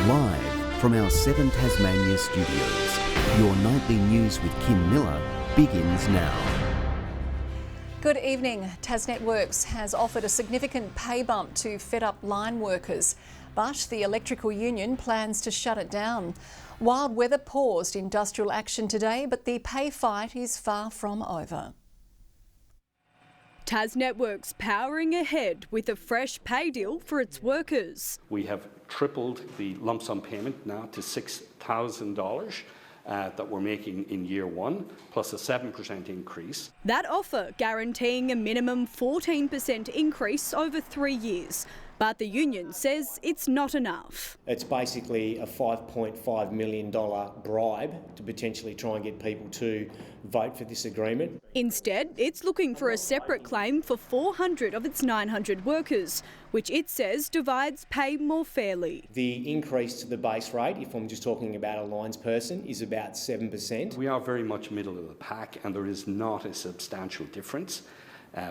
Live from our 7 Tasmania studios, your nightly news with Kim Miller begins now. Good evening. Tas Networks has offered a significant pay bump to fed-up line workers, but the electrical union plans to shut it down. Wild weather paused industrial action today, but the pay fight is far from over. Tas Networks powering ahead with a fresh pay deal for its workers. We have tripled the lump sum payment now to $6,000 that we're making in year one, plus a 7% increase. That offer guaranteeing a minimum 14% increase over 3 years. But the union says it's not enough. It's basically a $5.5 million bribe to potentially try and get people to vote for this agreement. Instead, it's looking for a separate claim for 400 of its 900 workers, which it says divides pay more fairly. The increase to the base rate, if I'm just talking about a lines person, is about 7%. We are very much middle of the pack, and there is not a substantial difference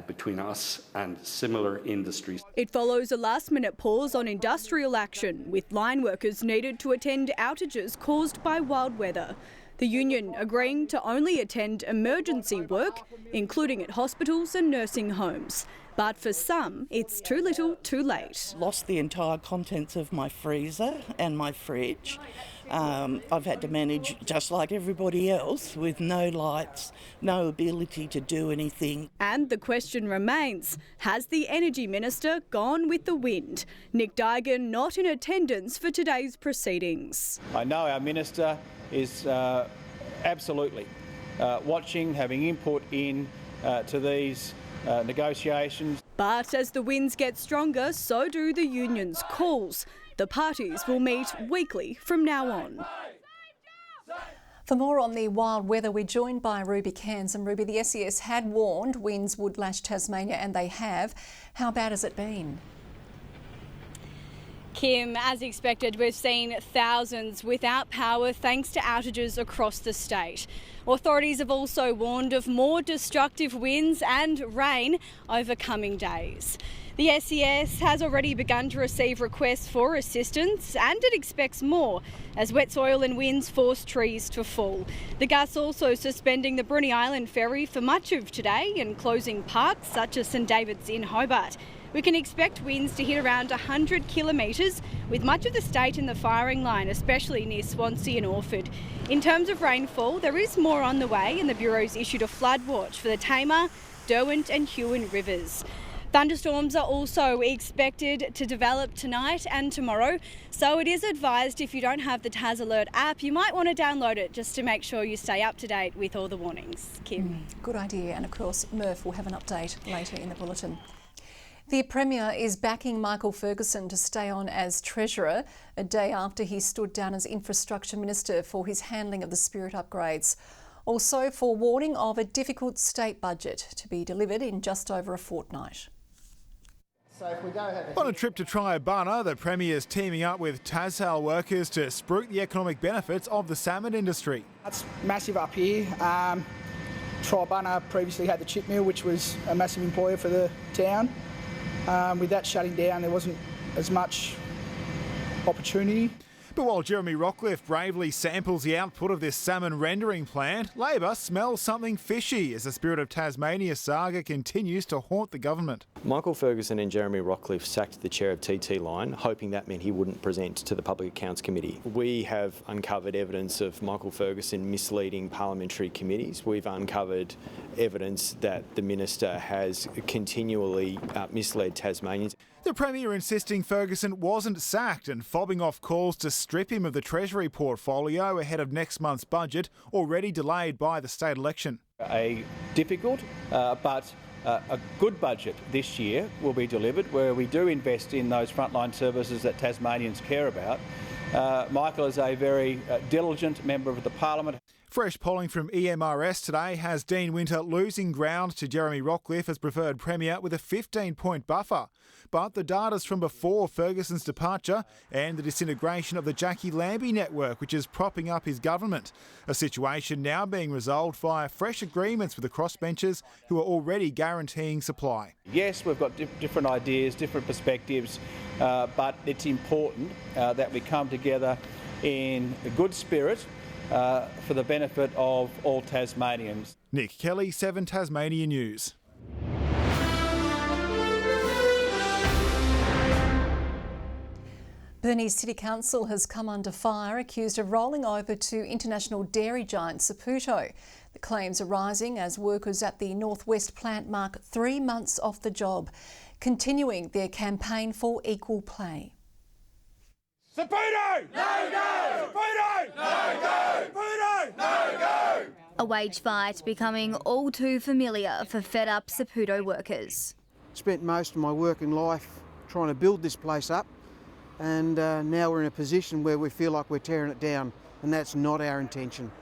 between us and similar industries. It follows a last-minute pause on industrial action, with line workers needed to attend outages caused by wild weather. The union agreeing to only attend emergency work, including at hospitals and nursing homes. But for some, it's too little, too late. Lost the entire contents of my freezer and my fridge. I've had to manage just like everybody else with no lights, no ability to do anything. And the question remains, has the Energy Minister gone with the wind? Nick Duigan not in attendance for today's proceedings. I know our Minister is absolutely watching, having input in to these negotiations. But as the winds get stronger, so do the union's calls. The parties will meet weekly from now on. For more on the wild weather, we're joined by Ruby Cairns. And Ruby, the SES had warned winds would lash Tasmania, and they have. How bad has it been? Kim, as expected, we've seen thousands without power thanks to outages across the state. Authorities have also warned of more destructive winds and rain over coming days. The SES has already begun to receive requests for assistance, and it expects more as wet soil and winds force trees to fall. The Gus also suspending the Bruny Island ferry for much of today and closing parks such as St David's in Hobart. We can expect winds to hit around 100 kilometres, with much of the state in the firing line, especially near Swansea and Orford. In terms of rainfall, there is more on the way, and the Bureau's issued a flood watch for the Tamar, Derwent and Huon rivers. Thunderstorms are also expected to develop tonight and tomorrow, so it is advised if you don't have the Tas Alert app, you might want to download it just to make sure you stay up to date with all the warnings. Kim. Good idea, and of course Murph will have an update later in the bulletin. The Premier is backing Michael Ferguson to stay on as Treasurer, a day after he stood down as Infrastructure Minister for his handling of the Spirit upgrades. Also for warning of a difficult state budget to be delivered in just over a fortnight. On a trip to Triabunna, the Premier is teaming up with Tashal workers to spruik the economic benefits of the salmon industry. It's massive up here. Triabunna previously had the chip mill, which was a massive employer for the town. With that shutting down, there wasn't as much opportunity. But while Jeremy Rockcliffe bravely samples the output of this salmon rendering plant, Labor smells something fishy as the Spirit of Tasmania saga continues to haunt the government. Michael Ferguson and Jeremy Rockcliffe sacked the chair of TT Line, hoping that meant he wouldn't present to the Public Accounts Committee. We have uncovered evidence of Michael Ferguson misleading parliamentary committees. We've uncovered evidence that the minister has continually misled Tasmanians. The Premier insisting Ferguson wasn't sacked and fobbing off calls to strip him of the Treasury portfolio ahead of next month's budget, already delayed by the state election. A difficult but a good budget this year will be delivered, where we do invest in those frontline services that Tasmanians care about. Michael is a very diligent member of the Parliament. Fresh polling from EMRS today has Dean Winter losing ground to Jeremy Rockliff as preferred Premier with a 15-point buffer. But the data's from before Ferguson's departure and the disintegration of the Jackie Lambie network, which is propping up his government. A situation now being resolved via fresh agreements with the crossbenchers who are already guaranteeing supply. Yes, we've got different ideas, different perspectives, but it's important that we come together in a good spirit for the benefit of all Tasmanians. Nick Kelly, 7 Tasmania News. Burnie's City Council has come under fire, accused of rolling over to international dairy giant Saputo. The claims are rising as workers at the Northwest plant mark 3 months off the job, continuing their campaign for equal pay. Saputo! No go! Saputo! No go! Saputo! No go! A wage fight becoming all too familiar for fed-up Saputo workers. Spent most of my working life trying to build this place up, and now we're in a position where we feel like we're tearing it down, and that's not our intention.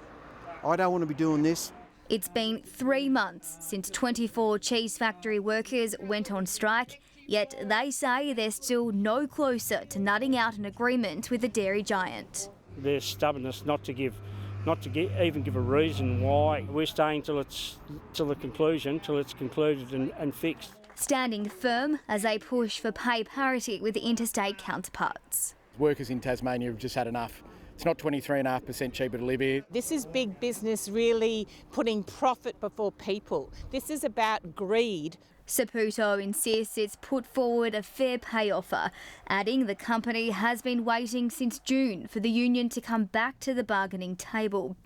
I don't want to be doing this. It's been 3 months since 24 cheese factory workers went on strike, yet they say they're still no closer to nutting out an agreement with the dairy giant. Their stubbornness not to even give a reason why. We're staying till it's concluded and fixed. Standing firm as they push for pay parity with interstate counterparts. Workers in Tasmania have just had enough. It's not 23.5% cheaper to live here. This is big business really putting profit before people. This is about greed. Saputo insists it's put forward a fair pay offer, adding the company has been waiting since June for the union to come back to the bargaining table.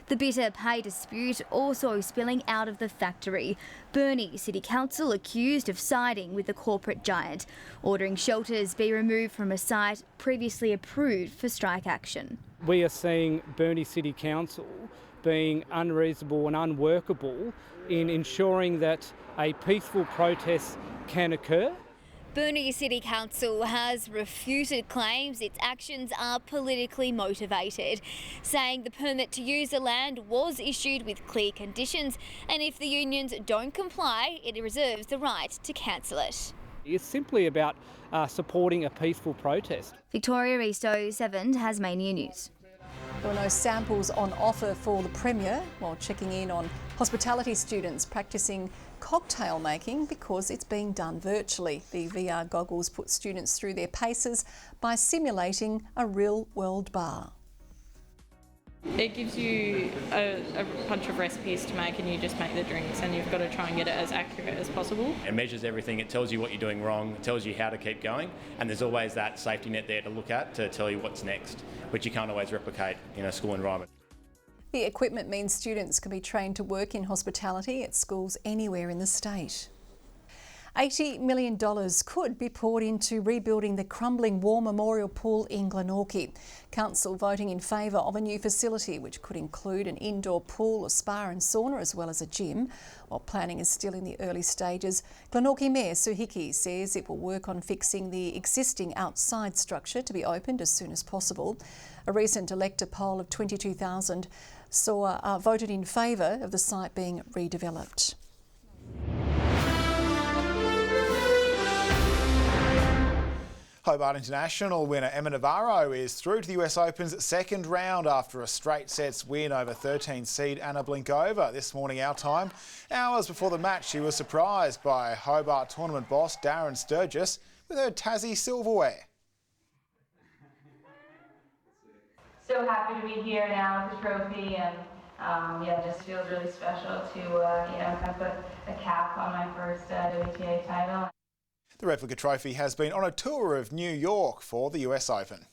The bitter pay dispute also spilling out of the factory. Burnie City Council accused of siding with the corporate giant, ordering shelters be removed from a site previously approved for strike action. We are seeing Burnie City Council being unreasonable and unworkable in ensuring that a peaceful protest can occur. Burnie City Council has refuted claims its actions are politically motivated, saying the permit to use the land was issued with clear conditions, and if the unions don't comply, it reserves the right to cancel it. It's simply about supporting a peaceful protest. Victoria Risto, 7 Tasmania News. There were no samples on offer for the Premier while checking in on hospitality students practising cocktail making because it's being done virtually. The VR goggles put students through their paces by simulating a real-world bar. It gives you a bunch of recipes to make and you just make the drinks, and you've got to try and get it as accurate as possible. It measures everything, it tells you what you're doing wrong, it tells you how to keep going, and there's always that safety net there to look at to tell you what's next, which you can't always replicate in a school environment. The equipment means students can be trained to work in hospitality at schools anywhere in the state. $80 million could be poured into rebuilding the crumbling War Memorial Pool in Glenorchy. Council voting in favour of a new facility which could include an indoor pool, a spa and sauna as well as a gym. While planning is still in the early stages, Glenorchy Mayor Sue Hickey says it will work on fixing the existing outside structure to be opened as soon as possible. A recent elector poll of 22,000 voted in favour of the site being redeveloped. Hobart International winner Emma Navarro is through to the US Open's second round after a straight sets win over 13 seed Anna Blinkova this morning our time. Hours before the match, she was surprised by Hobart tournament boss Darren Sturgis with her Tassie silverware. So happy to be here now with the trophy, and it just feels really special to kind of put a cap on my first WTA title. The replica trophy has been on a tour of New York for the US Open.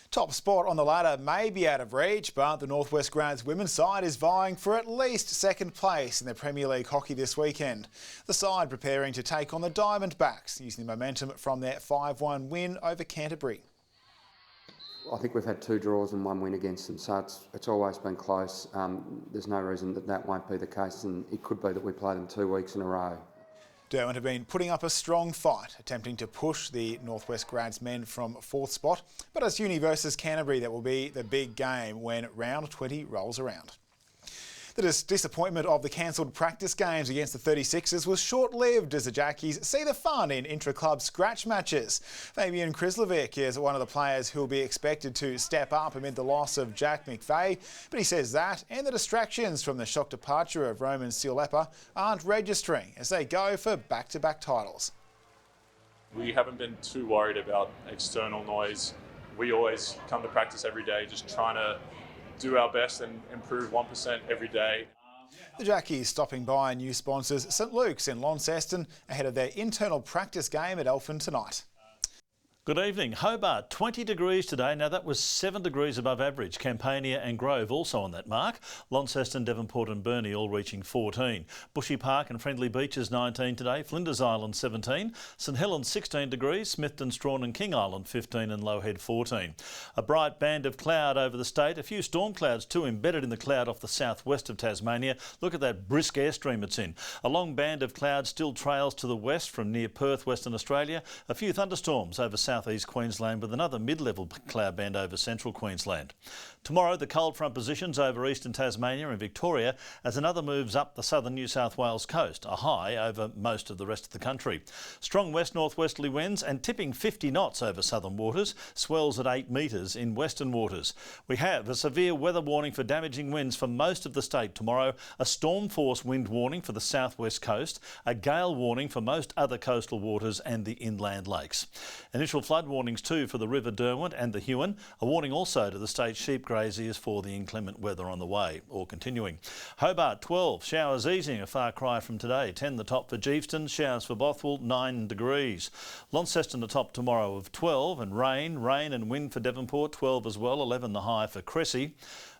Top spot on the ladder may be out of reach, but the Northwest Grants women's side is vying for at least second place in the Premier League hockey this weekend. The side preparing to take on the Diamondbacks, using the momentum from their 5-1 win over Canterbury. I think we've had 2 draws and 1 win against them, so it's always been close. There's no reason that won't be the case, and it could be that we play them 2 weeks in a row. Derwent have been putting up a strong fight, attempting to push the Northwest Grants men from 4th spot. But it's Uni versus Canterbury that will be the big game when round 20 rolls around. The disappointment of the cancelled practice games against the 36ers was short-lived as the Jackies see the fun in intra-club scratch matches. Fabian Krislovic is one of the players who will be expected to step up amid the loss of Jack McVeigh, but he says that and the distractions from the shock departure of Roman Sealepa aren't registering as they go for back-to-back titles. We haven't been too worried about external noise. We always come to practice every day just trying to do our best and improve 1% every day. The Jackies stopping by new sponsors St Luke's in Launceston ahead of their internal practice game at Elphin tonight. Good evening. Hobart, 20 degrees today. Now that was 7 degrees above average. Campania and Grove also on that mark. Launceston, Devonport and Burnie all reaching 14. Bushy Park and Friendly Beaches 19 today. Flinders Island 17. St Helens 16 degrees. Smithton, Strawn and King Island 15 and Lowhead 14. A bright band of cloud over the state. A few storm clouds too embedded in the cloud off the southwest of Tasmania. Look at that brisk airstream it's in. A long band of clouds still trails to the west from near Perth, Western Australia. A few thunderstorms over southeast Queensland with another mid-level cloud band over central Queensland. Tomorrow the cold front positions over eastern Tasmania and Victoria as another moves up the southern New South Wales coast, a high over most of the rest of the country. Strong west-northwesterly winds and tipping 50 knots over southern waters, swells at 8 metres in western waters. We have a severe weather warning for damaging winds for most of the state tomorrow, a storm force wind warning for the southwest coast, a gale warning for most other coastal waters and the inland lakes. Initial flood warnings too for the River Derwent and the Huon, a warning also to the state sheep graziers for the inclement weather on the way or continuing. Hobart 12, showers easing, a far cry from today. 10 the top for Geeveston, showers for Bothwell 9 degrees. Launceston the top tomorrow of 12 and rain and wind for Devonport 12 as well, 11 the high for Cressy.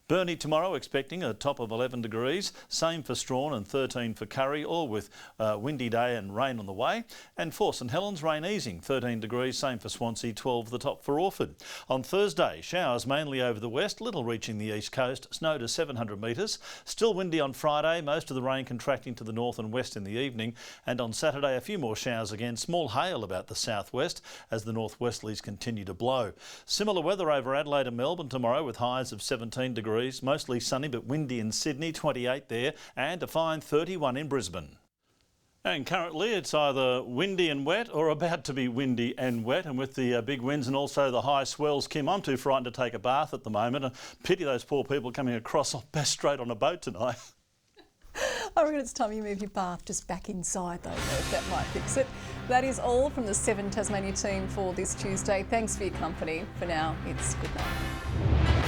Burnie tomorrow expecting a top of 11 degrees, same for Strawn and 13 for Curry, all with windy day and rain on the way. And for St Helens, rain easing, 13 degrees, same for Swansea, 12 the top for Orford. On Thursday, showers mainly over the west, little reaching the east coast, snow to 700 metres. Still windy on Friday, most of the rain contracting to the north and west in the evening. And on Saturday, a few more showers again, small hail about the southwest as the northwesterlies continue to blow. Similar weather over Adelaide and Melbourne tomorrow with highs of 17 degrees. Mostly sunny but windy in Sydney, 28 there, and a fine 31 in Brisbane. And currently it's either windy and wet or about to be windy and wet, and with the big winds and also the high swells, Kim, I'm too frightened to take a bath at the moment. Pity those poor people coming across best straight on a boat tonight. I reckon it's time you move your bath just back inside though, if that might fix it. That is all from the 7 Tasmania team for this Tuesday. Thanks for your company. For now, it's good night.